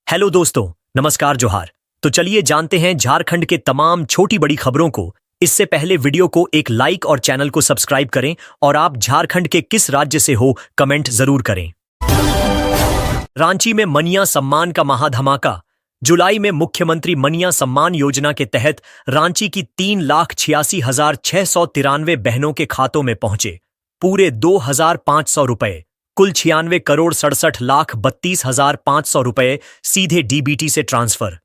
Hello दोस्तों, नमस्कार जोहार। तो चलिए जानते हैं झारखंड के तमाम छोटी बड़ी खबरों को। इससे पहले वीडियो को एक लाइक और चैनल को सब्सक्राइब करें और आप झारखंड के किस राज्य से हो कमेंट जरूर करें। रांची में मनिया सम्मान का महाधमाका। जुलाई में मुख्यमंत्री मनिया सम्मान योजना के तहत रांची की 3,86,693 बहनों के खातों में पहुंचे पूरे 2,500 रुपए। कुल 96,67,32,500 रुपए सीधे डीबीटी से ट्रांसफर।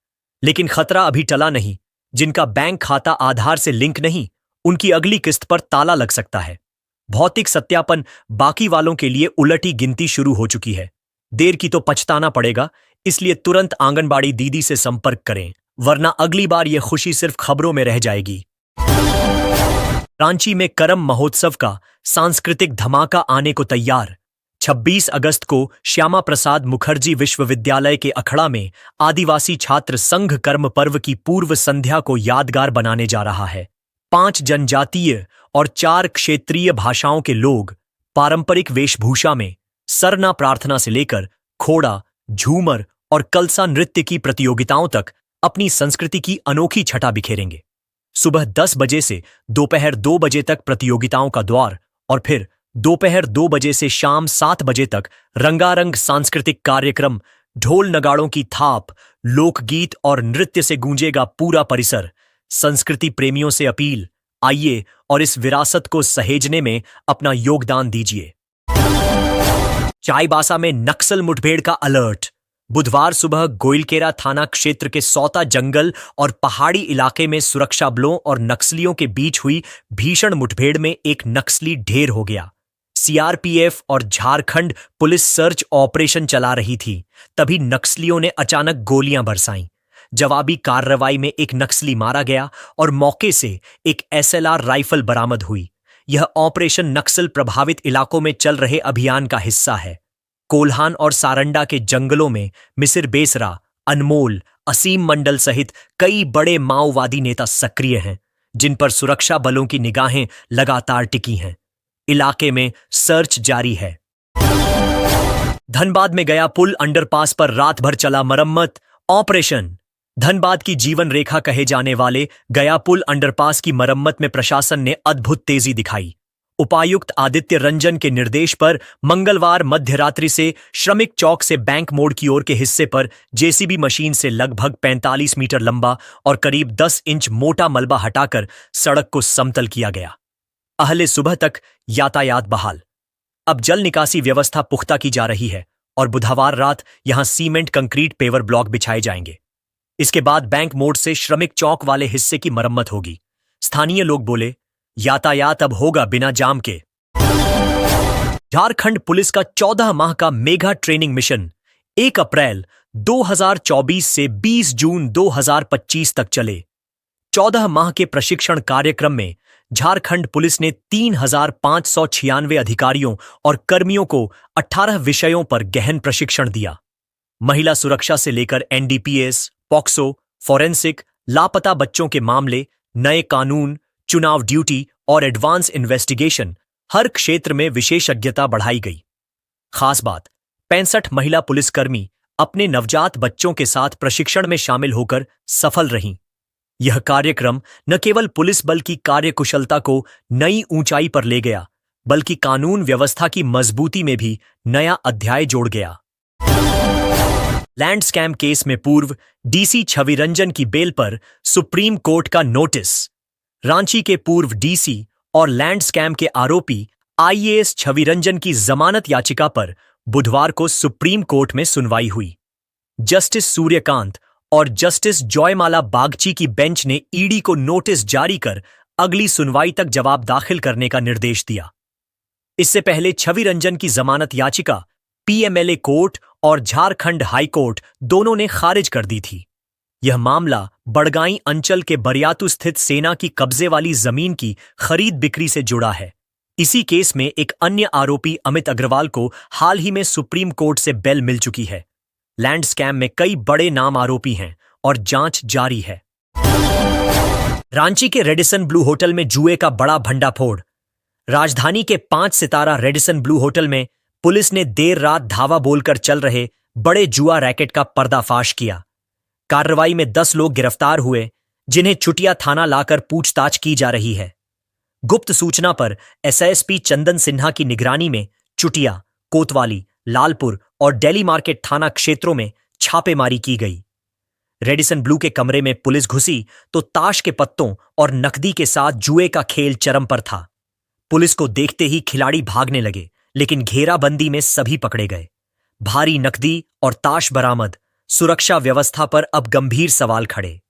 लेकिन खतरा अभी टला नहीं। जिनका बैंक खाता आधार से लिंक नहीं, उनकी अगली किस्त पर ताला लग सकता है। भौतिक सत्यापन बाकी वालों के लिए उलटी गिनती शुरू हो चुकी है। देर की तो पछताना पड़ेगा, इसलिए तुरंत आंगनबाड़ी दीदी से संपर्क करें, वरना अगली बार यह खुशी सिर्फ खबरों में रह जाएगी। रांची में करम महोत्सव का सांस्कृतिक धमाका आने को तैयार। 26 अगस्त को श्यामा प्रसाद मुखर्जी विश्वविद्यालय के अखड़ा में आदिवासी छात्र संघ कर्म पर्व की पूर्व संध्या को यादगार बनाने जा रहा है। 5 जनजातीय और 4 क्षेत्रीय भाषाओं के लोग पारंपरिक वेशभूषा में सरना प्रार्थना से लेकर खोड़ा, झूमर और कलसा नृत्य की प्रतियोगिताओं तक अपनी संस्कृति की अनोखी छटा बिखेरेंगे। सुबह 10 बजे से दोपहर 2 बजे तक प्रतियोगिताओं का द्वार और फिर दोपहर 2 बजे से शाम 7 बजे तक रंगारंग सांस्कृतिक कार्यक्रम, ढोल नगाड़ों की थाप, लोकगीत और नृत्य से गूंजेगा पूरा परिसर। संस्कृति प्रेमियों से अपील, आइए और इस विरासत को सहेजने में अपना योगदान दीजिए। चाईबासा में नक्सल मुठभेड़ का अलर्ट। बुधवार सुबह गोइलकेरा थाना क्षेत्र के सौता जंगल और पहाड़ी इलाके में सुरक्षा बलों और नक्सलियों के बीच हुई भीषण मुठभेड़ में एक नक्सली ढेर हो गया। सीआरपीएफ और झारखंड पुलिस सर्च ऑपरेशन चला रही थी, तभी नक्सलियों ने अचानक गोलियां बरसाईं। जवाबी कार्रवाई में एक नक्सली मारा गया और मौके से एक एसएलआर राइफल बरामद हुई। यह ऑपरेशन नक्सल प्रभावित इलाकों में चल रहे अभियान का हिस्सा है। कोल्हान और सारंडा के जंगलों में मिसिर बेसरा, अनमोल, असीम मंडल सहित कई बड़े माओवादी नेता सक्रिय हैं, जिन पर सुरक्षा बलों की निगाहें लगातार टिकी हैं। इलाके में सर्च जारी है। धनबाद में गया पुल अंडरपास पर रात भर चला मरम्मत ऑपरेशन। धनबाद की जीवन रेखा कहे जाने वाले गया पुल अंडरपास की मरम्मत में प्रशासन ने अद्भुत तेजी दिखाई। उपायुक्त आदित्य रंजन के निर्देश पर मंगलवार मध्यरात्रि से श्रमिक चौक से बैंक मोड़ की ओर के हिस्से पर जेसीबी मशीन से लगभग 45 मीटर लंबा और करीब 10 इंच मोटा मलबा हटाकर सड़क को समतल किया गया। अहले सुबह तक यातायात बहाल। अब जल निकासी व्यवस्था पुख्ता की जा रही है और बुधवार रात यहां सीमेंट कंक्रीट पेवर ब्लॉक बिछाए जाएंगे। इसके बाद बैंक मोड़ से श्रमिक चौक वाले हिस्से की मरम्मत होगी। स्थानीय लोग बोले, यातायात अब होगा बिना जाम के। झारखंड पुलिस का 14 माह का मेगा ट्रेनिंग मिशन 1 अप्रैल 2024 से 20 जून 2025 तक चले। 14 माह के प्रशिक्षण कार्यक्रम में झारखंड पुलिस ने 3,596 अधिकारियों और कर्मियों को 18 विषयों पर गहन प्रशिक्षण दिया। महिला सुरक्षा से लेकर एनडीपीएस, पॉक्सो, फॉरेंसिक, लापता बच्चों के मामले, नए कानून, चुनाव ड्यूटी और एडवांस इन्वेस्टिगेशन, हर क्षेत्र में विशेषज्ञता बढ़ाई गई। खास बात, 65 महिला पुलिसकर्मी अपने नवजात बच्चों के साथ प्रशिक्षण में शामिल होकर सफल रहीं। यह कार्यक्रम न केवल पुलिस बल की कार्यकुशलता को नई ऊंचाई पर ले गया, बल्कि कानून व्यवस्था की मजबूती में भी नया अध्याय जोड़ गया। लैंड स्कैम केस में पूर्व डीसी छविरंजन की बेल पर सुप्रीम कोर्ट का नोटिस। रांची के पूर्व डीसी और लैंड स्कैम के आरोपी आईएएस छविरंजन की जमानत याचिका पर बुधवार को सुप्रीम कोर्ट में सुनवाई हुई। जस्टिस सूर्यकांत और जस्टिस जॉयमाला बागची की बेंच ने ईडी को नोटिस जारी कर अगली सुनवाई तक जवाब दाखिल करने का निर्देश दिया। इससे पहले छविरंजन की जमानत याचिका पीएमएलए कोर्ट और झारखंड हाई कोर्ट दोनों ने खारिज कर दी थी। यह मामला बड़गाई अंचल के बरियातू स्थित सेना की कब्जे वाली जमीन की खरीद बिक्री से जुड़ा है। इसी केस में एक अन्य आरोपी अमित अग्रवाल को हाल ही में सुप्रीम कोर्ट से बेल मिल चुकी है। लैंड स्कैम में कई बड़े नाम आरोपी हैं और जांच जारी है। रांची के रेडिसन ब्लू होटल में जुए का बड़ा भंडाफोड़। राजधानी के 5 सितारा रेडिसन ब्लू होटल में पुलिस ने देर रात धावा बोलकर चल रहे बड़े जुआ रैकेट का पर्दाफाश किया। कार्रवाई में 10 लोग गिरफ्तार हुए, जिन्हें चुटिया थाना लाकर पूछताछ की जा रही है। गुप्त सूचना पर एसएसपी चंदन सिन्हा की निगरानी में चुटिया, कोतवाली, लालपुर और डेली मार्केट थाना क्षेत्रों में छापेमारी की गई। रेडिसन ब्लू के कमरे में पुलिस घुसी तो ताश के पत्तों और नकदी के साथ जुए का खेल चरम पर था। पुलिस को देखते ही खिलाड़ी भागने लगे, लेकिन घेराबंदी में सभी पकड़े गए। भारी नकदी और ताश बरामद। सुरक्षा व्यवस्था पर अब गंभीर सवाल खड़े।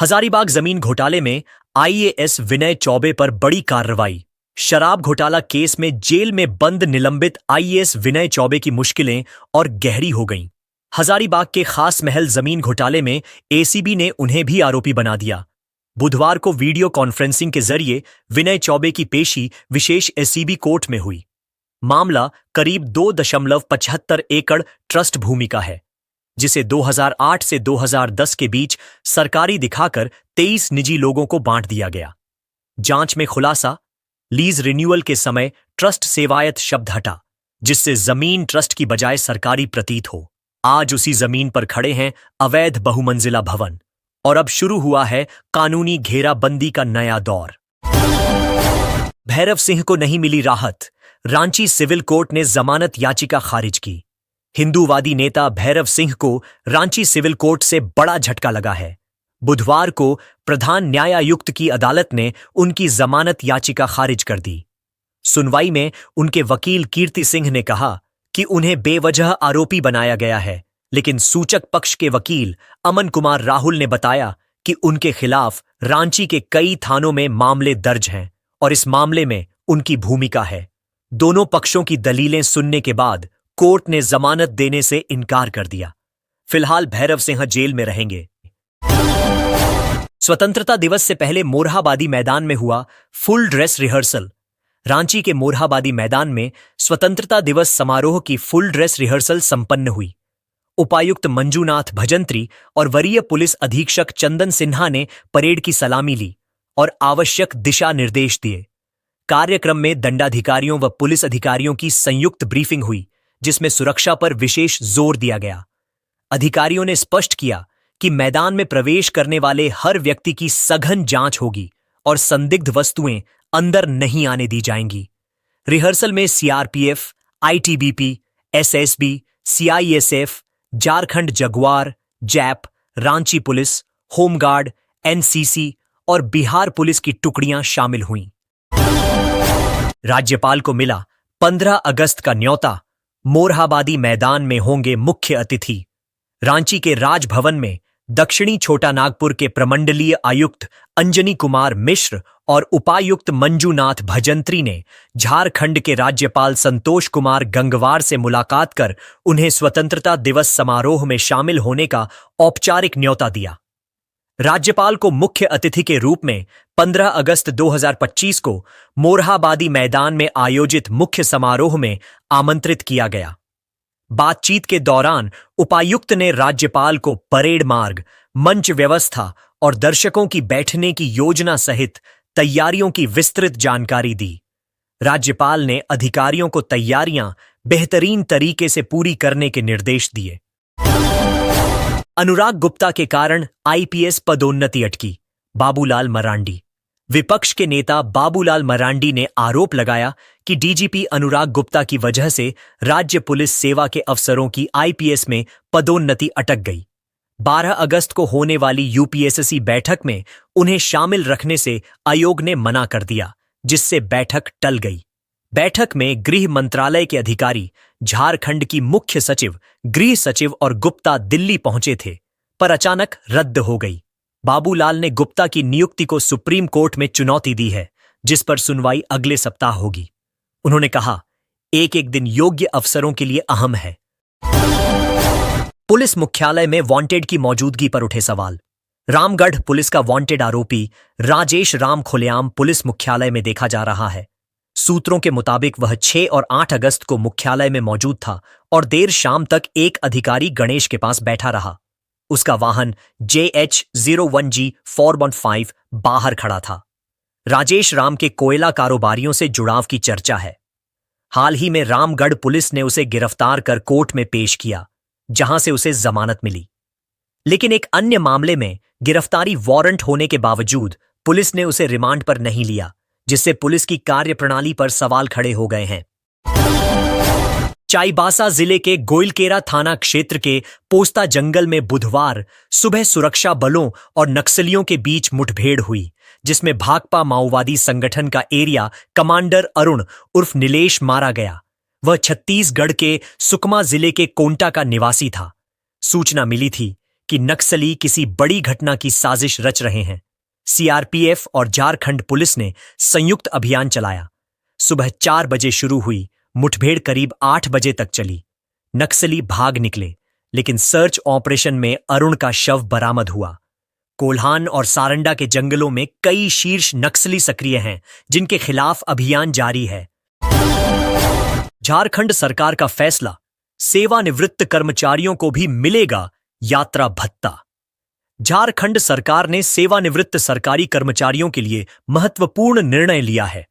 हजारीबाग जमीन घोटाले में आईएएस विनय चौबे पर बड़ी कार्रवाई। शराब घोटाला केस में जेल में बंद निलंबित आईएएस विनय चौबे की मुश्किलें और गहरी हो गईं। हजारीबाग के खास महल जमीन घोटाले में एसीबी ने उन्हें भी आरोपी बना दिया। बुधवार को वीडियो कॉन्फ्रेंसिंग के जरिए विनय चौबे की पेशी विशेष एसीबी कोर्ट में हुई। मामला करीब 2.75 एकड़ ट्रस्ट भूमि का है, जिसे 2008 से 2010 के बीच सरकारी दिखाकर 23 निजी लोगों को बांट दिया गया। जांच में खुलासा, लीज रिन्यूअल के समय ट्रस्ट सेवायत शब्द हटा, जिससे जमीन ट्रस्ट की बजाय सरकारी प्रतीत हो। आज उसी जमीन पर खड़े हैं अवैध बहुमंजिला भवन, और अब शुरू हुआ है कानूनी घेराबंदी का नया दौर। भैरव सिंह को नहीं मिली राहत। रांची सिविल कोर्ट ने जमानत याचिका खारिज की। हिंदूवादी नेता भैरव सिंह को रांची सिविल कोर्ट से बड़ा झटका लगा है। बुधवार को प्रधान न्यायायुक्त की अदालत ने उनकी जमानत याचिका खारिज कर दी। सुनवाई में उनके वकील कीर्ति सिंह ने कहा कि उन्हें बेवजह आरोपी बनाया गया है, लेकिन सूचक पक्ष के वकील अमन कुमार राहुल ने बताया कि उनके खिलाफ रांची के कई थानों में मामले दर्ज हैं और इस मामले में उनकी भूमिका है। दोनों पक्षों की दलीलें सुनने के बाद कोर्ट ने जमानत देने से इनकार कर दिया। फिलहाल भैरव सिंह जेल में रहेंगे। स्वतंत्रता दिवस से पहले मोरहाबादी मैदान में हुआ फुल ड्रेस रिहर्सल। रांची के मोरहाबादी मैदान में स्वतंत्रता दिवस समारोह की फुल ड्रेस रिहर्सल संपन्न हुई। उपायुक्त मंजूनाथ भजंत्री और वरीय पुलिस अधीक्षक चंदन सिन्हा ने परेड की सलामी ली और आवश्यक दिशा निर्देश दिए। कार्यक्रम में दंडाधिकारियों व पुलिस अधिकारियों की संयुक्त ब्रीफिंग हुई, जिसमें सुरक्षा पर विशेष जोर दिया गया। अधिकारियों ने स्पष्ट किया कि मैदान में प्रवेश करने वाले हर व्यक्ति की सघन जांच होगी और संदिग्ध वस्तुएं अंदर नहीं आने दी जाएंगी। रिहर्सल में CRPF, ITBP, SSB, CISF, Jharkhand Jaguar, JAP, Ranchi police, home guard, NCC और बिहार पुलिस की टुकड़ियां शामिल हुईं। राज्यपाल को मिला 15 अगस्त का न्योता। मोरहाबादी मैदान में होंगे मुख्य अतिथि। रांची के राजभवन में दक्षिणी छोटा नागपुर के प्रमंडलीय आयुक्त अंजनी कुमार मिश्र और उपायुक्त मंजूनाथ भजंत्री ने झारखंड के राज्यपाल संतोष कुमार गंगवार से मुलाकात कर उन्हें स्वतंत्रता दिवस समारोह में शामिल होने का औपचारिक न्योता दिया। राज्यपाल को मुख्य अतिथि के रूप में 15 अगस्त 2025 को मोरहाबादी मैदान में आयोजित मुख्य समारोह में आमंत्रित किया गया। बातचीत के दौरान उपायुक्त ने राज्यपाल को परेड मार्ग, मंच व्यवस्था और दर्शकों की बैठने की योजना सहित तैयारियों की विस्तृत जानकारी दी। राज्यपाल ने अधिकारियों को तैयारियां बेहतरीन तरीके से पूरी करने के निर्देश दिए। अनुराग गुप्ता के कारण आईपीएस पदोन्नति अटकी। बाबूलाल मरांडी। विपक्ष के नेता बाबूलाल मरांडी ने आरोप लगाया कि डीजीपी अनुराग गुप्ता की वजह से राज्य पुलिस सेवा के अफसरों की आईपीएस में पदोन्नति अटक गई। 12 अगस्त को होने वाली यूपीएससी बैठक में उन्हें शामिल रखने से आयोग ने मना कर दिया, जिससे बैठक टल गई। बैठक में गृह मंत्रालय के अधिकारी, झारखंड की मुख्य सचिव, गृह सचिव और गुप्ता दिल्ली पहुंचे थे, पर अचानक रद्द हो गई। बाबूलाल ने गुप्ता की नियुक्ति को सुप्रीम कोर्ट में चुनौती दी है, जिस पर सुनवाई अगले सप्ताह होगी। उन्होंने कहा, एक एक दिन योग्य अफसरों के लिए अहम है। पुलिस मुख्यालय में वांटेड की मौजूदगी पर उठे सवाल। रामगढ़ पुलिस का वांटेड आरोपी राजेश राम खुलेआम पुलिस मुख्यालय में देखा जा रहा है। सूत्रों के मुताबिक वह 6 और 8 अगस्त को मुख्यालय में मौजूद था और देर शाम तक एक अधिकारी गणेश के पास बैठा रहा। उसका वाहन JH01G415 बाहर खड़ा था। राजेश राम के कोयला कारोबारियों से जुड़ाव की चर्चा है। हाल ही में रामगढ़ पुलिस ने उसे गिरफ्तार कर कोर्ट में पेश किया, जहां से उसे जमानत मिली। लेकिन एक अन्य मामले में गिरफ्तारी वारंट होने के बावजूद पुलिस ने उसे रिमांड पर नहीं लिया, जिससे पुलिस की कार्यप्रणाली पर सवाल खड़े हो गए हैं। चाईबासा जिले के गोइलकेरा थाना क्षेत्र के पोस्ता जंगल में बुधवार सुबह सुरक्षा बलों और नक्सलियों के बीच मुठभेड़ हुई, जिसमें भाकपा माओवादी संगठन का एरिया कमांडर अरुण उर्फ नीलेश मारा गया। वह छत्तीसगढ़ के सुकमा जिले के कोंटा का निवासी था। सूचना मिली थी कि नक्सली किसी बड़ी घटना की साजिश रच रहे हैं। सीआरपीएफ और झारखंड पुलिस ने संयुक्त अभियान चलाया। सुबह 4 बजे शुरू हुई मुठभेड़ करीब 8 बजे तक चली। नक्सली भाग निकले, लेकिन सर्च ऑपरेशन में अरुण का शव बरामद हुआ। कोल्हान और सारंडा के जंगलों में कई शीर्ष नक्सली सक्रिय हैं, जिनके खिलाफ अभियान जारी है। झारखंड सरकार का फैसला, सेवानिवृत्त कर्मचारियों को भी मिलेगा यात्रा भत्ता। झारखंड सरकार ने सेवानिवृत्त सरकारी कर्मचारियों के लिए महत्वपूर्ण निर्णय लिया है।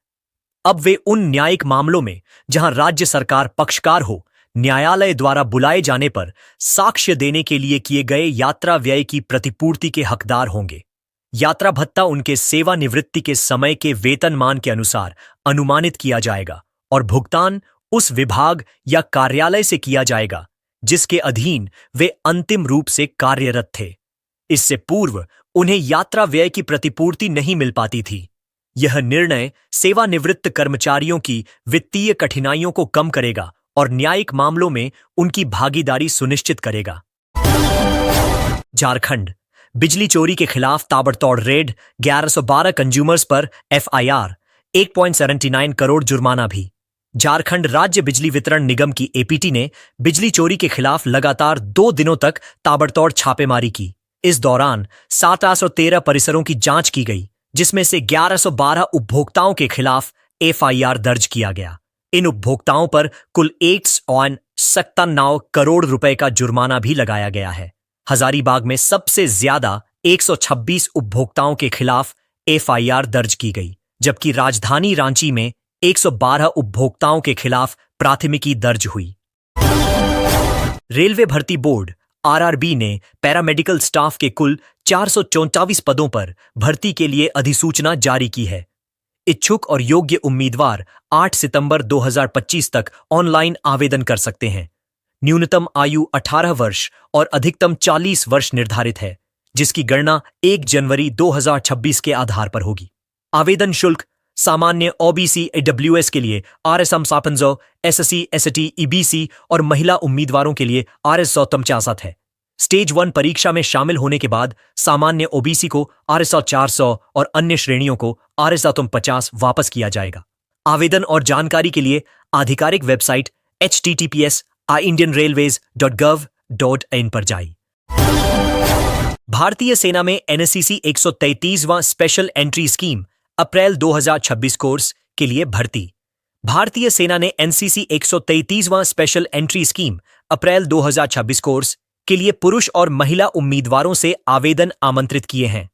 अब वे उन न्यायिक मामलों में जहां राज्य सरकार पक्षकार हो, न्यायालय द्वारा बुलाए जाने पर साक्ष्य देने के लिए किए गए यात्रा व्यय की प्रतिपूर्ति के हकदार होंगे। यात्रा भत्ता उनके सेवानिवृत्ति के समय के वेतनमान के अनुसार अनुमानित किया जाएगा और भुगतान उस विभाग या कार्यालय से किया जाएगा जिसके अधीन वे अंतिम रूप से कार्यरत थे। इससे पूर्व उन्हें यात्रा व्यय की प्रतिपूर्ति नहीं मिल पाती थी। यह निर्णय सेवानिवृत्त कर्मचारियों की वित्तीय कठिनाइयों को कम करेगा और न्यायिक मामलों में उनकी भागीदारी सुनिश्चित करेगा। झारखंड बिजली चोरी के खिलाफ ताबड़तोड़ रेड, 1112 कंज्यूमर्स पर एफआईआर, 1.79 करोड़ जुर्माना भी। झारखंड राज्य बिजली वितरण निगम की एपीटी ने बिजली चोरी के खिलाफ लगातार 2 दिनों तक ताबड़तोड़ छापेमारी की। इस दौरान 1713 परिसरों की जांच की गई, जिसमें से 1112 उपभोक्ताओं के खिलाफ एफआईआर दर्ज किया गया। इन उपभोक्ताओं पर कुल 197 करोड़ रुपए का जुर्माना भी लगाया गया है। हजारीबाग में सबसे ज्यादा 126 उपभोक्ताओं के खिलाफ एफआईआर दर्ज की गई, जबकि राजधानी रांची में 112 उपभोक्ताओं के खिलाफ प्राथमिकी दर्ज हुई। रेलवे भर्ती बोर्ड आरआरबी ने पैरामेडिकल स्टाफ के कुल 424 पदों पर भर्ती के लिए अधिसूचना जारी की है। इच्छुक और योग्य उम्मीदवार 8 सितंबर 2025 तक ऑनलाइन आवेदन कर सकते हैं। न्यूनतम आयु 18 वर्ष और अधिकतम 40 वर्ष निर्धारित है, जिसकी गणना 1 जनवरी 2026 के आधार पर होगी। आवेदन शुल्क सामान्य ओबीसी ईडब्ल्यूएस के लिए RS-55, SSC, ST, EBC और महिला उम्मीदवारों के लिए RS-150 है। स्टेज 1 परीक्षा में शामिल होने के बाद सामान्य ओबीसी को RS-400 और अन्य श्रेणियों को RS-50 वापस किया जाएगा। आवेदन और जानकारी के लिए आधिकारिक वेबसाइट https://indianrailways.gov.in पर जाइए। भारतीय सेना में NSCC 133वां स्पेशल एंट्री स्कीम अप्रैल 2026 कोर्स के लिए भर्ती। भारतीय सेना ने NCC 133वां स्पेशल एंट्री स्कीम अप्रैल 2026 कोर्स के लिए पुरुष और महिला उम्मीदवारों से आवेदन आमंत्रित किए हैं।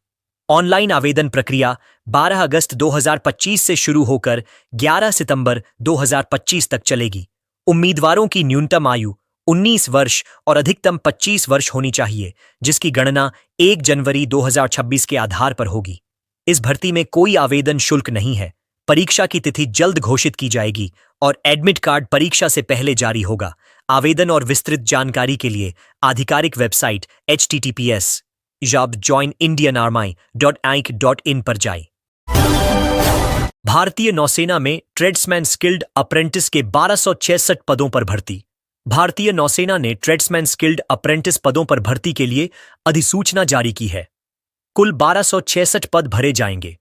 ऑनलाइन आवेदन प्रक्रिया 12 अगस्त 2025 से शुरू होकर 11 सितंबर 2025 तक चलेगी। उम्मीदवारों की न्यूनतम आयु 19 वर्ष और अधिकतम 25 वर्ष होनी चाहिए, जिसकी गणना 1 जनवरी 2026 के आधार पर होगी। इस भर्ती में कोई आवेदन शुल्क नहीं है। परीक्षा की तिथि जल्द घोषित की जाएगी और एडमिट कार्ड परीक्षा से पहले जारी होगा। आवेदन और विस्तृत जानकारी के लिए आधिकारिक वेबसाइट https://joinindianarmy.aic.in पर जाएं। भारतीय नौसेना में ट्रेड्समैन स्किल्ड अप्रेंटिस के 1266 पदों पर भर्ती। भारतीय नौसेना ने ट्रेड्समैन स्किल्ड अप्रेंटिस पदों पर भर्ती के लिए अधिसूचना जारी की है। कुल 1266 पद भरे जाएंगे।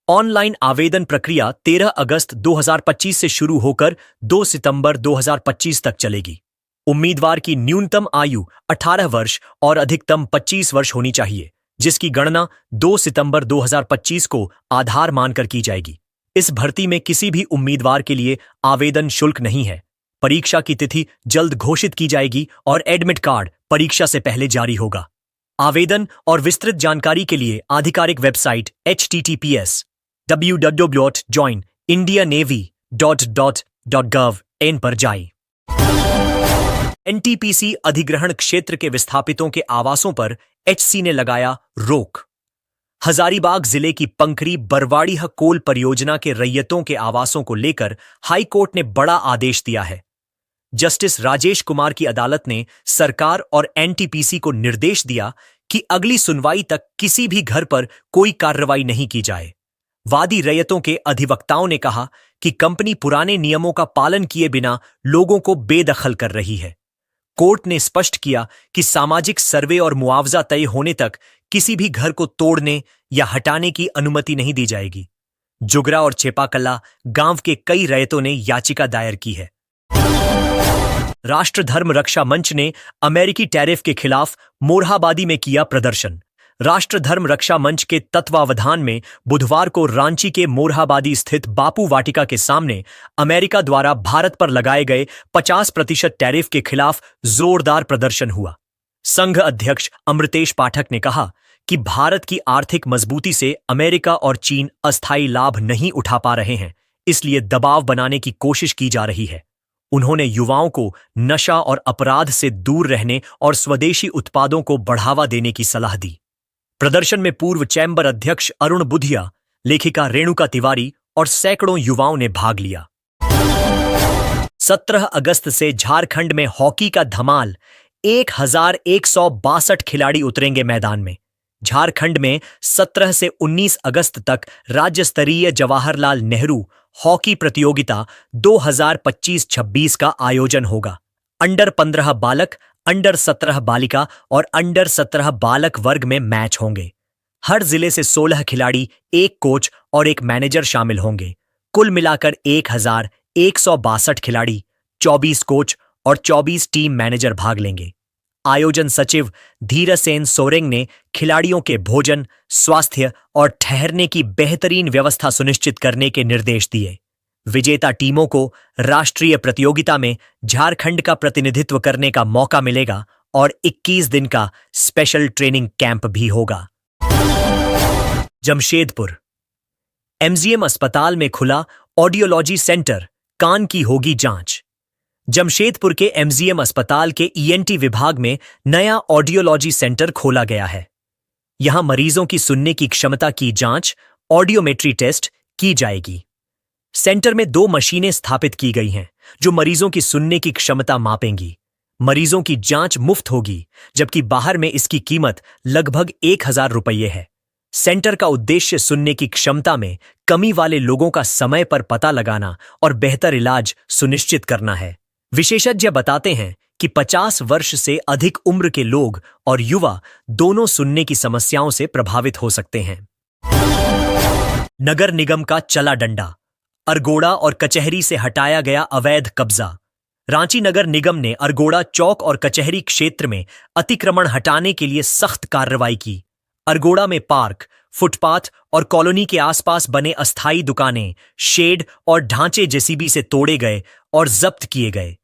ऑनलाइन आवेदन प्रक्रिया 13 अगस्त 2025 से शुरू होकर 2 सितंबर 2025 तक चलेगी। उम्मीदवार की न्यूनतम आयु 18 वर्ष और अधिकतम 25 वर्ष होनी चाहिए, जिसकी गणना 2 सितंबर 2025 को आधार मानकर की जाएगी। इस भर्ती में किसी भी उम्मीदवार के लिए आवेदन शुल्क नहीं है। परीक्षा की तिथि जल्द घोषित की जाएगी और एडमिट कार्ड परीक्षा से पहले जारी होगा। आवेदन और विस्तृत जानकारी के लिए आधिकारिक वेबसाइट https://www.joinindianavy.in www.ncc.gov.in पर जाएं। एनटीपीसी अधिग्रहण क्षेत्र के विस्थापितों के आवासों पर एचसी ने लगाया रोक। हजारीबाग जिले की पंकरी बरवाड़ी कोल परियोजना के रैयतों के आवासों को लेकर हाईकोर्ट ने बड़ा आदेश दिया है। जस्टिस राजेश कुमार की अदालत ने सरकार और एनटीपीसी को निर्देश दिया कि अगली सुनवाई तक किसी भी घर पर कोई कार्रवाई नहीं की जाए। वादी रैयतों के अधिवक्ताओं ने कहा कि कंपनी पुराने नियमों का पालन किए बिना लोगों को बेदखल कर रही है। कोर्ट ने स्पष्ट किया कि सामाजिक सर्वे और मुआवजा तय होने तक किसी भी घर को तोड़ने या हटाने की अनुमति नहीं दी जाएगी। जुगरा और चेपाकल्ला गांव के कई रैयतों ने याचिका दायर की है। राष्ट्र धर्म रक्षा मंच ने अमेरिकी टैरिफ के खिलाफ मोरहाबादी में किया प्रदर्शन। राष्ट्र धर्म रक्षा मंच के तत्वावधान में बुधवार को रांची के मोरहाबादी स्थित बापू वाटिका के सामने अमेरिका द्वारा भारत पर लगाए गए 50% टैरिफ के खिलाफ जोरदार प्रदर्शन हुआ। संघ अध्यक्ष अमृतेश पाठक ने कहा कि भारत की आर्थिक मजबूती से अमेरिका और चीन अस्थायी लाभ नहीं उठा पा रहे हैं, इसलिए दबाव बनाने की कोशिश की जा रही है। उन्होंने युवाओं को नशा और अपराध से दूर रहने और स्वदेशी उत्पादों को बढ़ावा देने की सलाह दी। प्रदर्शन में पूर्व चैंबर अध्यक्ष अरुण बुधिया, लेखिका रेणुका तिवारी और सैकड़ों युवाओं ने भाग लिया। 17 अगस्त से झारखंड में हॉकी का धमाल, 1162 खिलाड़ी उतरेंगे मैदान में। झारखंड में 17 से 19 अगस्त तक राज्य स्तरीय जवाहरलाल नेहरू हॉकी प्रतियोगिता 2025-26 का आयोजन होगा। अंडर 15 बालक, अंडर 17 बालिका और अंडर 17 बालक वर्ग में मैच होंगे। हर जिले से 16 खिलाड़ी, एक कोच और एक मैनेजर शामिल होंगे। कुल मिलाकर 1162 खिलाड़ी, 24 कोच और 24 टीम मैनेजर भाग लेंगे। आयोजन सचिव धीरसेन सोरेंग ने खिलाड़ियों के भोजन, स्वास्थ्य और ठहरने की बेहतरीन व्यवस्था सुनिश्चित करने के निर्देश दिए। विजेता टीमों को राष्ट्रीय प्रतियोगिता में झारखंड का प्रतिनिधित्व करने का मौका मिलेगा और 21 दिन का स्पेशल ट्रेनिंग कैंप भी होगा। जमशेदपुर एमजीएम अस्पताल में खुला ऑडियोलॉजी सेंटर, कान की होगी जांच। जमशेदपुर के एमजीएम अस्पताल के ईएनटी विभाग में नया ऑडियोलॉजी सेंटर खोला गया है। यहां मरीजों की सुनने की क्षमता की जांच, ऑडियोमेट्री टेस्ट की जाएगी। सेंटर में 2 मशीनें स्थापित की गई हैं जो मरीजों की सुनने की क्षमता मापेंगी। मरीजों की जांच मुफ्त होगी, जबकि बाहर में इसकी कीमत लगभग 1000 रुपये है। सेंटर का उद्देश्य सुनने की क्षमता में कमी वाले लोगों का समय पर पता लगाना और बेहतर इलाज सुनिश्चित करना है। विशेषज्ञ बताते हैं कि 50 वर्ष से अधिक उम्र के लोग और युवा दोनों सुनने की समस्याओं से प्रभावित हो सकते हैं। नगर निगम का चला डंडा, अरगोड़ा और कचहरी से हटाया गया अवैध कब्जा। रांची नगर निगम ने अरगोड़ा चौक और कचहरी क्षेत्र में अतिक्रमण हटाने के लिए सख्त कार्रवाई की। अरगोड़ा में पार्क, फुटपाथ और कॉलोनी के आसपास बने अस्थायी दुकानें, शेड और ढांचे जेसीबी से तोड़े गए और जब्त किए गए।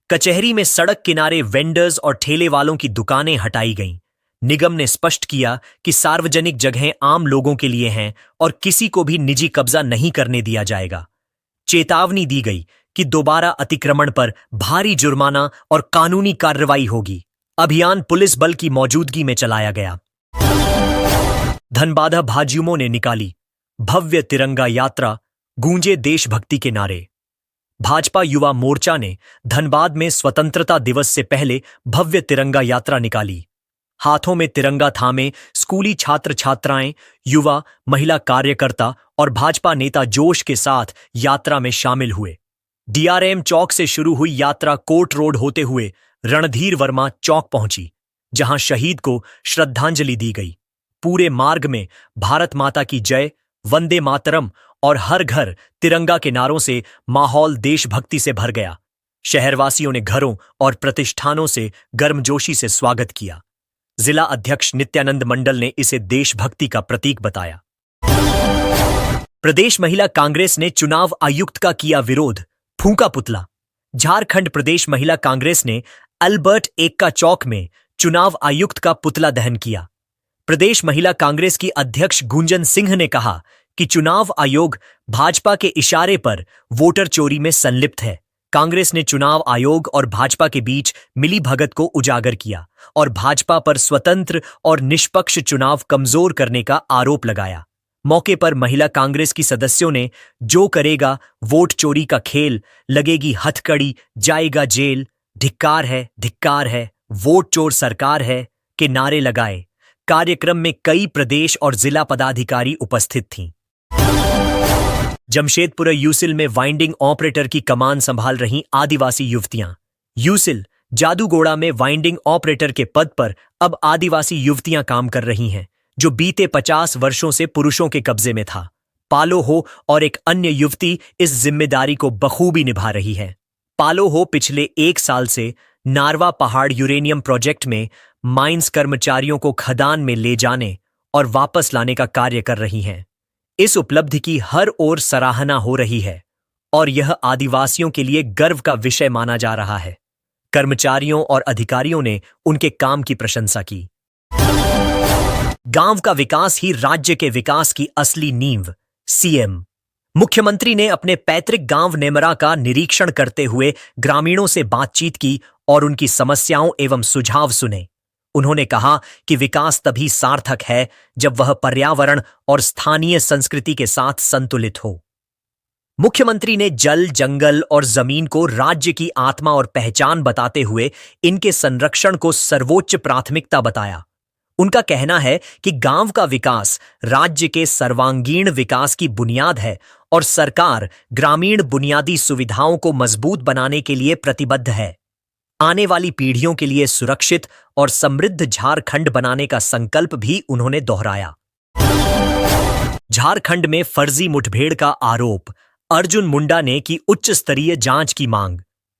कचहरी में सड़क किनारे वेंडर्स और ठेले वालों की दुकानें हटाई गईं। निगम ने स्पष्ट किया कि सार्वजनिक जगहें आम लोगों के लिए हैं और किसी को भी निजी कब्जा नहीं करने दिया जाएगा। चेतावनी दी गई कि दोबारा अतिक्रमण पर भारी जुर्माना और कानूनी कार्रवाई होगी। अभियान पुलिस बल की मौजूदगी में चलाया गया। धनबाद भाजयुमों ने निकाली भव्य तिरंगा यात्रा, गूंजे देशभक्ति के नारे। भाजपा युवा मोर्चा ने धनबाद में स्वतंत्रता दिवस से पहले भव्य तिरंगा यात्रा निकाली। हाथों में तिरंगा थामे स्कूली छात्र छात्राएं, युवा, महिला कार्यकर्ता और भाजपा नेता जोश के साथ यात्रा में शामिल हुए। डीआरएम चौक से शुरू हुई यात्रा कोर्ट रोड होते हुए रणधीर वर्मा चौक पहुंची, जहां शहीद को श्रद्धांजलि दी गई। पूरे मार्ग में भारत माता की जय, वंदे मातरम और हर घर तिरंगा के नारों से माहौल देशभक्ति से भर गया। शहरवासियों ने घरों और प्रतिष्ठानों से गर्मजोशी से स्वागत किया। जिला अध्यक्ष नित्यानंद मंडल ने इसे देशभक्ति का प्रतीक बताया। प्रदेश महिला कांग्रेस ने चुनाव आयुक्त का किया विरोध, फूंका पुतला। झारखंड प्रदेश महिला कांग्रेस ने अल्बर्ट एक्का चौक में चुनाव आयुक्त का पुतला दहन किया। प्रदेश महिला कांग्रेस की अध्यक्ष गुंजन सिंह ने कहा कि चुनाव आयोग भाजपा के इशारे पर वोटर चोरी में संलिप्त है। कांग्रेस ने चुनाव आयोग और भाजपा के बीच मिलीभगत को उजागर किया और भाजपा पर स्वतंत्र और निष्पक्ष चुनाव कमजोर करने का आरोप लगाया। मौके पर महिला कांग्रेस की सदस्यों ने जो करेगा वोट चोरी का खेल, लगेगी हथकड़ी, जाएगा जेल, धिक्कार है, वोट चोर सरकार है के नारे लगाए। कार्यक्रम में कई प्रदेश और जिला पदाधिकारी उपस्थित थीं। जमशेदपुर यूसिल में वाइंडिंग ऑपरेटर की कमान संभाल रहीं आदिवासी युवतियां। यूसिल जादूगोड़ा में वाइंडिंग ऑपरेटर के पद पर अब आदिवासी युवतियां काम कर रही हैं, जो बीते 50 वर्षों से पुरुषों के कब्जे में था। पालो हो और एक अन्य युवती इस जिम्मेदारी को बखूबी निभा रही है। पालो हो पिछले 1 साल से नारवा पहाड़ यूरेनियम प्रोजेक्ट में माइंस कर्मचारियों को खदान में ले जाने और वापस लाने का कार्य कर रही हैं। इस उपलब्धि की हर ओर सराहना हो रही है और यह आदिवासियों के लिए गर्व का विषय माना जा रहा है। कर्मचारियों और अधिकारियों ने उनके काम की प्रशंसा की। गांव का विकास ही राज्य के विकास की असली नींव। सीएम मुख्यमंत्री ने अपने पैतृक गांव नेमरा का निरीक्षण करते हुए ग्रामीणों से बातचीत की और उनकी समस्याओं एवं सुझाव सुने। उन्होंने कहा कि विकास तभी सार्थक है जब वह पर्यावरण और स्थानीय संस्कृति के साथ संतुलित हो। मुख्यमंत्री ने जल, जंगल और जमीन को राज्य की आत्मा और पहचान बताते हुए इनके संरक्षण को सर्वोच्च प्राथमिकता बताया। उनका कहना है कि गांव का विकास राज्य के सर्वांगीण विकास की बुनियाद है और सरकार ग्रामीण बुनियादी सुविधाओं को मजबूत बनाने के लिए प्रतिबद्ध है। आने वाली पीढ़ियों के लिए सुरक्षित और समृद्ध झारखंड बनाने का संकल्प भी उन्होंने दोहराया। झारखंड में फर्जी मुठभेड़ का आरोप, अर्जुन मुंडा ने की उच्च स्तरीय जांच की मांग।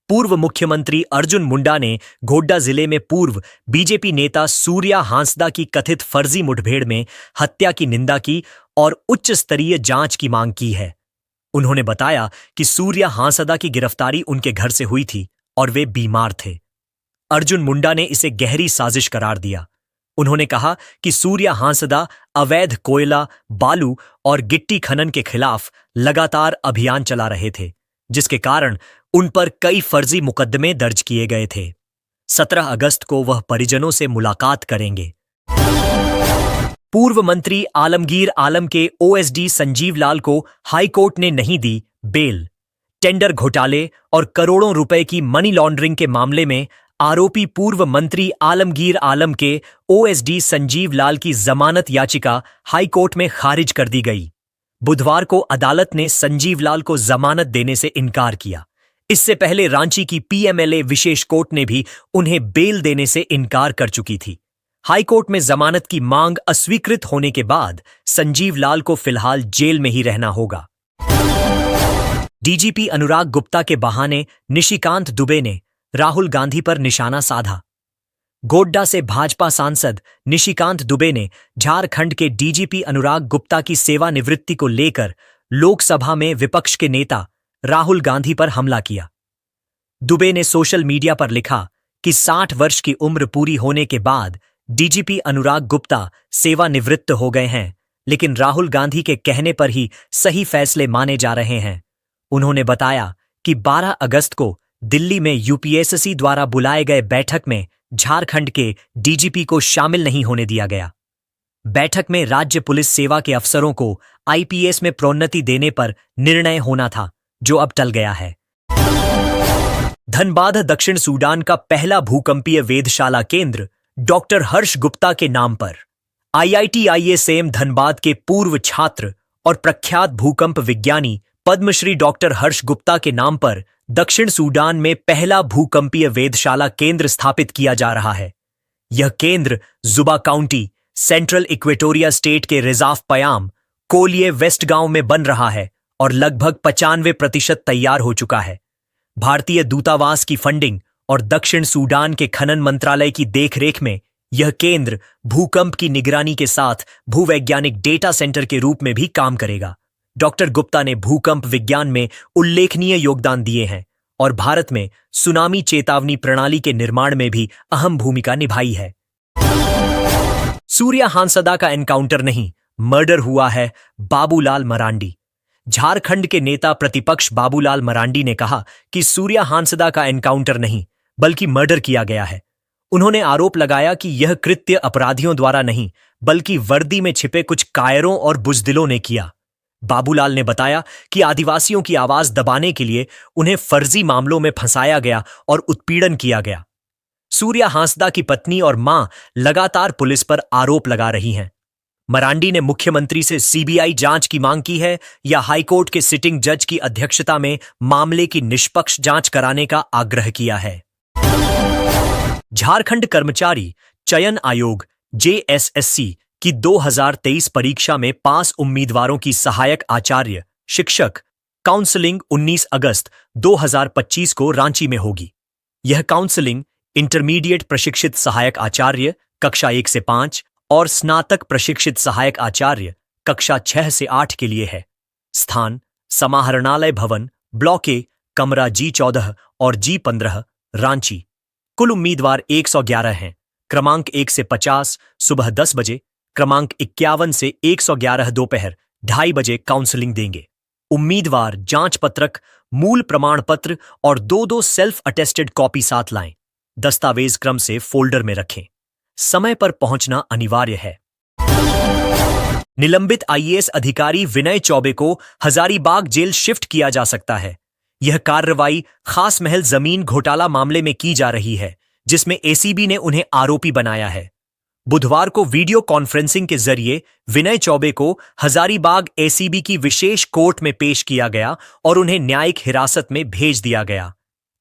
पूर्व मुख्यमंत्री अर्जुन मुंडा ने गोड्डा जिले में पूर्व बीजेपी नेता सूर्या हांसदा की कथित फर्जी मुठभेड़ में हत्या की निंदा की और उच्च स्तरीय जांच की मांग की है। उन्होंने बताया कि सूर्या हांसदा की गिरफ्तारी उनके घर से हुई थी और वे बीमार थे। अर्जुन मुंडा ने इसे गहरी साजिश करार दिया। उन्होंने कहा कि सूर्या हांसदा अवैध कोयला, बालू और गिट्टी खनन के खिलाफ लगातार अभियान चला रहे थे, जिसके कारण उन पर कई फर्जी मुकदमे दर्ज किए गए थे। 17 अगस्त को वह परिजनों से मुलाकात करेंगे। पूर्व मंत्री आलमगीर आलम के ओएसडी संजीव लाल को हाईकोर्ट ने नहीं दी बेल। टेंडर घोटाले और करोड़ों रुपए की मनी लॉन्ड्रिंग के मामले में आरोपी पूर्व मंत्री आलमगीर आलम के ओएसडी संजीव लाल की जमानत याचिका हाईकोर्ट में खारिज कर दी गई। बुधवार को अदालत ने संजीव लाल को जमानत देने से इनकार किया। इससे पहले रांची की पीएमएलए विशेष कोर्ट ने भी उन्हें बेल देने से इनकार कर चुकी थी। हाईकोर्ट में जमानत की मांग अस्वीकृत होने के बाद संजीव लाल को फिलहाल जेल में ही रहना होगा। डीजीपी अनुराग गुप्ता के बहाने निशिकांत दुबे ने राहुल गांधी पर निशाना साधा। गोड्डा से भाजपा सांसद निशिकांत दुबे ने झारखंड के डीजीपी अनुराग गुप्ता की सेवानिवृत्ति को लेकर लोकसभा में विपक्ष के नेता राहुल गांधी पर हमला किया। दुबे ने सोशल मीडिया पर लिखा कि 60 वर्ष की उम्र पूरी होने के बाद डीजीपी अनुराग गुप्ता सेवानिवृत्त हो गए हैं, लेकिन राहुल गांधी के कहने पर ही सही फैसले माने जा रहे हैं। उन्होंने बताया कि 12 अगस्त को दिल्ली में यूपीएससी द्वारा बुलाए गए बैठक में झारखंड के डीजीपी को शामिल नहीं होने दिया गया। बैठक में राज्य पुलिस सेवा के अफसरों को आईपीएस में प्रोन्नति देने पर निर्णय होना था, जो अब टल गया है। धनबाद दक्षिण सूडान का पहला भूकंपीय वेधशाला केंद्र डॉक्टर हर्ष गुप्ता के नाम पर। आईआईटी-आईएसएम धनबाद के पूर्व छात्र और प्रख्यात भूकंप विज्ञानी पद्मश्री डॉक्टर हर्ष गुप्ता के नाम पर दक्षिण सूडान में पहला भूकंपीय वेधशाला केंद्र स्थापित किया जा रहा है। यह केंद्र जुबा काउंटी, सेंट्रल इक्वेटोरिया स्टेट के रिजार्व पयाम कोलिये वेस्ट गांव में बन रहा है और लगभग 95% तैयार हो चुका है। भारतीय दूतावास की फंडिंग और दक्षिण सूडान के खनन मंत्रालय की देखरेख में यह केंद्र भूकंप की निगरानी के साथ भूवैज्ञानिक डेटा सेंटर के रूप में भी काम करेगा। डॉक्टर गुप्ता ने भूकंप विज्ञान में उल्लेखनीय योगदान दिए हैं और भारत में सुनामी चेतावनी प्रणाली के निर्माण में भी अहम भूमिका निभाई है। सूर्या हांसदा का एनकाउंटर नहीं मर्डर हुआ है बाबूलाल मरांडी। झारखंड के नेता प्रतिपक्ष बाबूलाल मरांडी ने कहा कि सूर्या हांसदा का एनकाउंटर नहीं बल्कि मर्डर किया गया है। उन्होंने आरोप लगाया कि यह कृत्य अपराधियों द्वारा नहीं बल्कि वर्दी में छिपे कुछ कायरों और बुजदिलों ने किया। बाबूलाल ने बताया कि आदिवासियों की आवाज दबाने के लिए उन्हें फर्जी मामलों में फंसाया गया और उत्पीड़न किया गया। सूर्या हांसदा की पत्नी और मां लगातार पुलिस पर आरोप लगा रही हैं। मरांडी ने मुख्यमंत्री से सीबीआई जांच की मांग की है या हाईकोर्ट के सिटिंग जज की अध्यक्षता में मामले की निष्पक्ष जांच कराने का आग्रह किया है। झारखंड कर्मचारी चयन आयोग जेएसएससी की 2023 परीक्षा में पास उम्मीदवारों की सहायक आचार्य शिक्षक काउंसलिंग 19 अगस्त 2025 को रांची में होगी। यह काउंसलिंग इंटरमीडिएट प्रशिक्षित सहायक आचार्य कक्षा 1 से 5 और स्नातक प्रशिक्षित सहायक आचार्य कक्षा 6 से 8 के लिए है। स्थान समाहरणालय भवन ब्लॉक ए कमरा G14 और G15 रांची। कुल उम्मीदवार 111 हैं। क्रमांक 1 से 50 सुबह 10 बजे, क्रमांक 51 से 111 दोपहर 2:30 बजे काउंसलिंग देंगे। उम्मीदवार जांच पत्रक, मूल प्रमाण पत्र और 2-2 सेल्फ अटेस्टेड कॉपी साथ लाएं। दस्तावेज क्रम से फोल्डर में रखें। समय पर पहुंचना अनिवार्य है। निलंबित आईएएस अधिकारी विनय चौबे को हजारीबाग जेल शिफ्ट किया जा सकता है। यह कार्रवाई खास महल जमीन घोटाला मामले में की जा रही है, जिसमें एसीबी ने उन्हें आरोपी बनाया है। बुधवार को वीडियो कॉन्फ्रेंसिंग के जरिए विनय चौबे को हजारीबाग एसीबी की विशेष कोर्ट में पेश किया गया और उन्हें न्यायिक हिरासत में भेज दिया गया।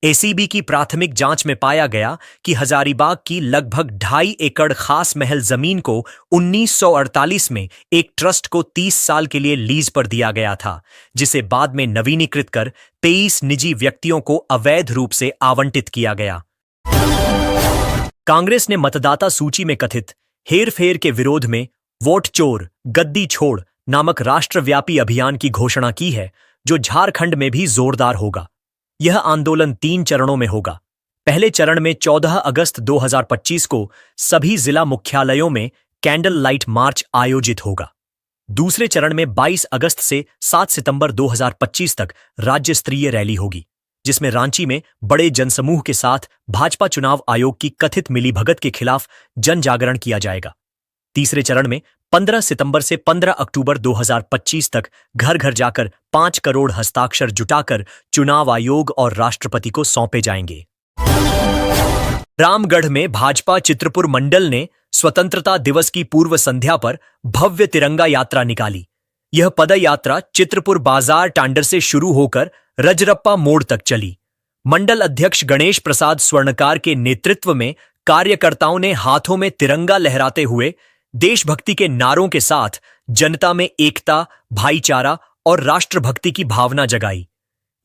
एसीबी की प्राथमिक जांच में पाया गया कि हजारीबाग की लगभग 2.5 एकड़ खास महल जमीन को 1948 में एक ट्रस्ट को 30 साल के लिए लीज पर दिया गया था, जिसे बाद में नवीनीकृत कर 23 निजी व्यक्तियों को अवैध रूप से आवंटित किया गया। कांग्रेस ने मतदाता सूची में कथित हेरफेर के विरोध में वोट चोर गद्दी छोड़ नामक राष्ट्रव्यापी अभियान की घोषणा की है, जो झारखंड में भी जोरदार होगा। यह आंदोलन 3 चरणों में होगा। पहले चरण में 14 अगस्त 2025 को सभी जिला मुख्यालयों में कैंडल लाइट मार्च आयोजित होगा। दूसरे चरण में 22 अगस्त से 7 सितंबर 2025 तक राज्य स्तरीय रैली होगी, जिसमें रांची में बड़े जनसमूह के साथ भाजपा चुनाव आयोग की कथित मिलीभगत के खिलाफ जन जागरण किया जाएगा। तीसरे चरण में 15 सितंबर से 15 अक्टूबर 2025 तक घर घर जाकर 5 करोड़ हस्ताक्षर जुटाकर चुनाव आयोग और राष्ट्रपति को सौंपे जाएंगे। रामगढ़ में भाजपा चित्रपुर मंडल ने स्वतंत्रता दिवस की पूर्व संध्या पर भव्य तिरंगा यात्रा निकाली। यह पदयात्रा चित्रपुर बाजार टांडर से शुरू होकर रजरप्पा मोड़ तक चली। मंडल अध्यक्ष गणेश प्रसाद स्वर्णकार के नेतृत्व में कार्यकर्ताओं ने हाथों में तिरंगा लहराते हुए देशभक्ति के नारों के साथ जनता में एकता, भाईचारा और राष्ट्रभक्ति की भावना जगाई।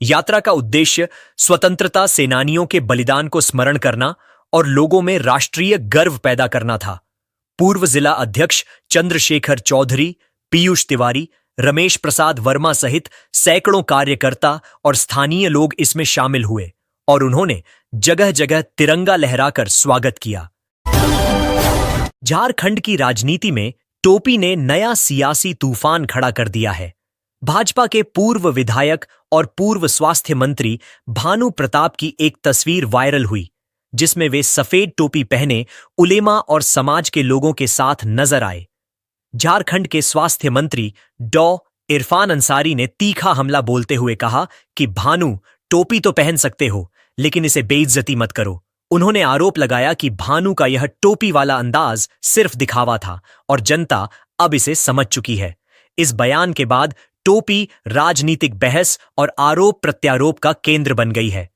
यात्रा का उद्देश्य स्वतंत्रता सेनानियों के बलिदान को स्मरण करना और लोगों में राष्ट्रीय गर्व पैदा करना था। पूर्व जिला अध्यक्ष चंद्रशेखर चौधरी, पीयूष तिवारी, रमेश प्रसाद वर्मा सहित सैकड़ों कार्यकर्ता और स्थानीय लोग इसमें शामिल हुए और उन्होंने जगह जगह तिरंगा लहराकर स्वागत किया। झारखंड की राजनीति में टोपी ने नया सियासी तूफान खड़ा कर दिया है। भाजपा के पूर्व विधायक और पूर्व स्वास्थ्य मंत्री भानु प्रताप की एक तस्वीर वायरल हुई, जिसमें वे सफेद टोपी पहने उलेमा और समाज के लोगों के साथ नजर आए। झारखंड के स्वास्थ्य मंत्री डॉ. इरफान अंसारी ने तीखा हमला बोलते हुए कहा कि भानु, टोपी तो पहन सकते हो, लेकिन इसे बेइज्जती मत करो। उन्होंने आरोप लगाया कि भानु का यह टोपी वाला अंदाज सिर्फ दिखावा था और जनता अब इसे समझ चुकी है। इस बयान के बाद टोपी राजनीतिक बहस और आरोप प्रत्यारोप का केंद्र बन गई है।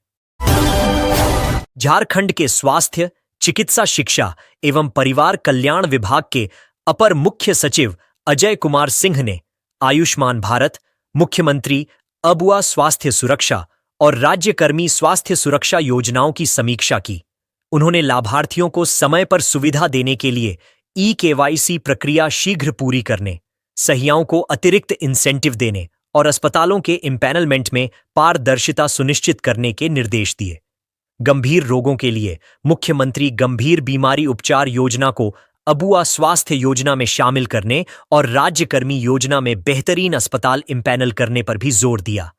झारखंड के स्वास्थ्य, चिकित्सा शिक्षा एवं परिवार कल्याण विभाग के अपर मुख्य सचिव अजय कुमार सिंह ने आयुष्मान भारत, मुख्यमंत्री अबुआ स्वास्थ्य सुरक्षा और राज्यकर्मी स्वास्थ्य सुरक्षा योजनाओं की समीक्षा की। उन्होंने लाभार्थियों को समय पर सुविधा देने के लिए ई-केवाईसी प्रक्रिया शीघ्र पूरी करने, सहियाओं को अतिरिक्त इंसेंटिव देने और अस्पतालों के इम्पैनलमेंट में पारदर्शिता सुनिश्चित करने के निर्देश दिए। गंभीर रोगों के लिए मुख्यमंत्री गंभीर बीमारी उपचार योजना को अबुआ स्वास्थ्य योजना में शामिल करने और राज्यकर्मी योजना में बेहतरीन अस्पताल इम्पैनल करने पर भी जोर दिया।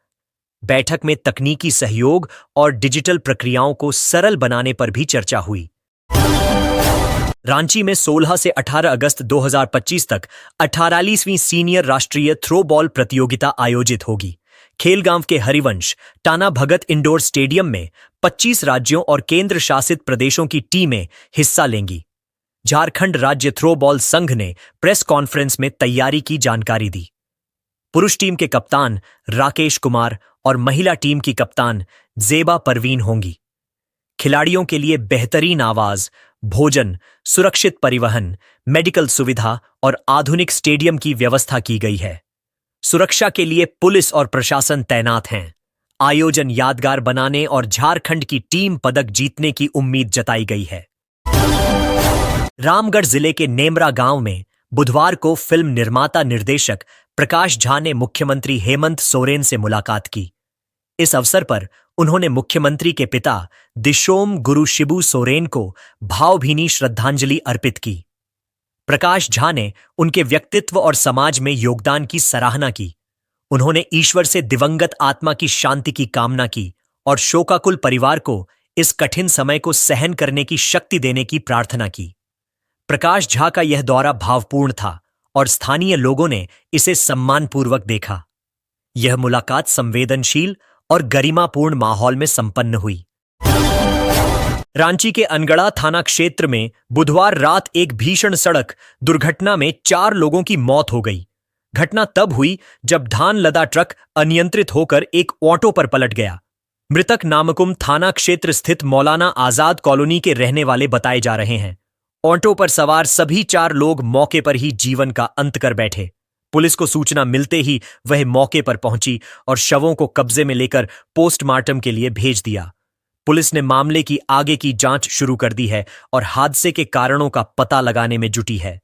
बैठक में तकनीकी सहयोग और डिजिटल प्रक्रियाओं को सरल बनाने पर भी चर्चा हुई। रांची में 16 से 18 अगस्त 2025 तक 48वीं सीनियर राष्ट्रीय थ्रो बॉल प्रतियोगिता आयोजित होगी। खेलगांव के हरिवंश टाना भगत इंडोर स्टेडियम में 25 राज्यों और केंद्र शासित प्रदेशों की टीमें हिस्सा लेंगी। झारखंड राज्य थ्रो बॉल संघ ने प्रेस कॉन्फ्रेंस में तैयारी की जानकारी दी। पुरुष टीम के कप्तान राकेश कुमार और महिला टीम की कप्तान जेबा परवीन होंगी। खिलाड़ियों के लिए बेहतरीन आवाज, भोजन, सुरक्षित परिवहन, मेडिकल सुविधा और आधुनिक स्टेडियम की व्यवस्था की गई है। सुरक्षा के लिए पुलिस और प्रशासन तैनात हैं। आयोजन यादगार बनाने और झारखंड की टीम पदक जीतने की उम्मीद जताई गई है। रामगढ़ जिले के नेमरा गांव में बुधवार को फिल्म निर्माता निर्देशक प्रकाश झा ने मुख्यमंत्री हेमंत सोरेन से मुलाकात की। इस अवसर पर उन्होंने मुख्यमंत्री के पिता दिशोम गुरु शिबू सोरेन को भावभीनी श्रद्धांजलि अर्पित की। प्रकाश झा ने उनके व्यक्तित्व और समाज में योगदान की सराहना की। उन्होंने ईश्वर से दिवंगत आत्मा की शांति की कामना की और शोकाकुल परिवार को इस कठिन समय को सहन करने की शक्ति देने की प्रार्थना की। प्रकाश झा का यह दौरा भावपूर्ण था और स्थानीय लोगों ने इसे सम्मानपूर्वक देखा। यह मुलाकात संवेदनशील और गरिमापूर्ण माहौल में संपन्न हुई। रांची के अनगढ़ा थाना क्षेत्र में बुधवार रात एक भीषण सड़क दुर्घटना में 4 लोगों की मौत हो गई। घटना तब हुई जब धान लदा ट्रक अनियंत्रित होकर एक ऑटो पर पलट गया। मृतक नामकुम थाना क्षेत्र स्थित मौलाना आजाद कॉलोनी के रहने वाले बताए जा रहे हैं। ऑटो पर सवार सभी 4 लोग मौके पर ही जीवन का अंत कर बैठे। पुलिस को सूचना मिलते ही वह मौके पर पहुंची और शवों को कब्जे में लेकर पोस्टमार्टम के लिए भेज दिया। पुलिस ने मामले की आगे की जांच शुरू कर दी है और हादसे के कारणों का पता लगाने में जुटी है।